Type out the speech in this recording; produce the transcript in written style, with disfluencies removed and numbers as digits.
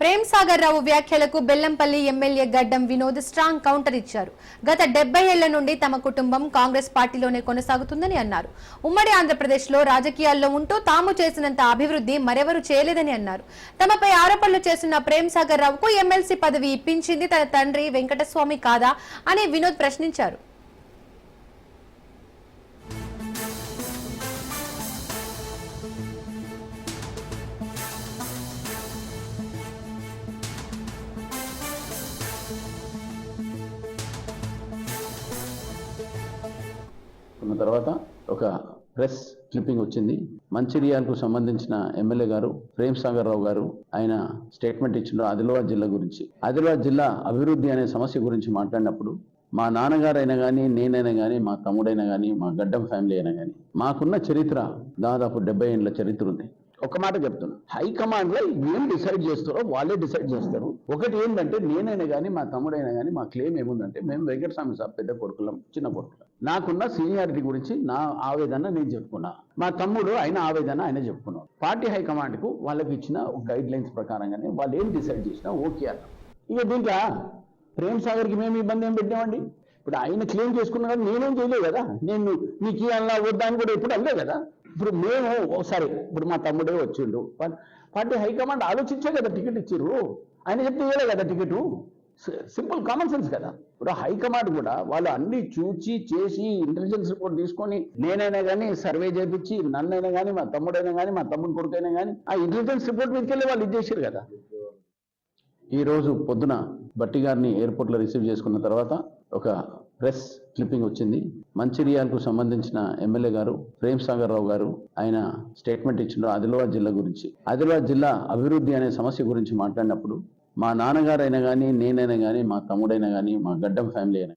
ప్రేమ్ సాగర్ రావు వ్యాఖ్యలకు బెల్లంపల్లి ఎమ్మెల్యే గడ్డం Vinod strong counter ఇచ్చారు. గత 70 ఏళ్ల నుండి తమ కుటుంబం కాంగ్రెస్ పార్టీలోనే కొనసాగుతుందని అన్నారు. ఉమ్మడి ఆంధ్రప్రదేశ్లో రాజకీయాల్లో ఉంటూ తాము చేసినంత అభివృద్ధి మరెవరూ చేయలేదని అన్నారు. తమపై ఆరోపణలు చేస్తున్న ప్రేమ్ సాగర్ రావుకు ఎమ్మెల్సీ పదవి ఇప్పించింది తన తండ్రి వెంకటస్వామి కాదా అని వినోద్ ప్రశ్నించారు. తర్వాత ఒక ప్రెస్ క్లిప్పింగ్ వచ్చింది. మంచిర్యాలకు సంబంధించిన ఎమ్మెల్యే గారు ప్రేమ్ సాగర్ రావు గారు ఆయన స్టేట్మెంట్ ఇచ్చిండ్రు ఆదిలాబాద్ జిల్లా గురించి. ఆదిలాబాద్ జిల్లా అభివృద్ధి అనే సమస్య గురించి మాట్లాడినప్పుడు మా నాన్నగారైనా కానీ, నేనైనా కానీ, మా తమ్ముడైనా కానీ, మా గడ్డం ఫ్యామిలీ అయినా కానీ మాకున్న చరిత్ర దాదాపు 70 ఏళ్ళ చరిత్ర ఉంది. ఒక మాట చెప్తున్నా, హైకమాండ్ లో ఏం డిసైడ్ చేస్తారో వాళ్ళే డిసైడ్ చేస్తారు. ఒకటి ఏంటంటే నేనైనా కానీ, మా తమ్ముడైనా కానీ మా క్లెయిమ్ ఏముందంటే మేము వెంకటస్వామి సాబ్ పెద్ద కొడుకులం, చిన్న కొడుకులం. నాకున్న సీనియారిటీ గురించి నా ఆవేదన నేను చెప్పుకున్నా, మా తమ్ముడు ఆయన ఆవేదన ఆయన చెప్పుకున్నాడు. పార్టీ హైకమాండ్ కు వాళ్ళకి ఇచ్చిన గైడ్ లైన్స్ ప్రకారంగానే వాళ్ళు ఏం డిసైడ్ చేసినా ఓకే అన్న. ఇక దీంట్లో ప్రేమ్ సాగర్కి మేము ఇబ్బంది ఏం పెట్టామండి? ఇప్పుడు ఆయన క్లెయిమ్ చేసుకున్నా కానీ నేనేం చేయలేదు కదా. నేను నీకు ఇవ్వాలా వద్దా అని కూడా ఎప్పుడు అనలే కదా. ఇప్పుడు మేము ఒకసారి ఇప్పుడు మా తమ్ముడే వచ్చిండు, పార్టీ హైకమాండ్ ఆలోచించే కదా టికెట్ ఇచ్చిర్రు. ఆయన చెప్తే ఇవ్వలే కదా టికెట్. సింపుల్ కామన్ సెన్స్ కదా. ఇప్పుడు హైకమాండ్ కూడా వాళ్ళు అన్ని చూచి చేసి ఇంటెలిజెన్స్ రిపోర్ట్ తీసుకొని నేనైనా కానీ సర్వే చేయించి నన్నైనా కానీ, మా తమ్ముడైనా కానీ, మా తమ్ముడి కొడుకైనా కానీ ఆ ఇంటెలిజెన్స్ రిపోర్ట్ మీదకెళ్ళి వాళ్ళు ఇది చేశారు కదా. ఈ రోజు పొద్దున బట్టి గారిని ఎయిర్పోర్ట్లో రిసీవ్ చేసుకున్న తర్వాత ఒక ప్రెస్ క్లిప్పింగ్ వచ్చింది. మంచిర్యాలకు సంబంధించిన ఎమ్మెల్యే గారు ప్రేమ్ సాగర్ రావు గారు ఆయన స్టేట్మెంట్ ఇచ్చిండ్రు ఆదిలాబాద్ జిల్లా గురించి. ఆదిలాబాద్ జిల్లా అభివృద్ధి అనే సమస్య గురించి మాట్లాడినప్పుడు మా నాన్నగారైనా కానీ, నేనైనా కానీ, మా తమ్ముడైనా కానీ, మా గడ్డం ఫ్యామిలీ అయినా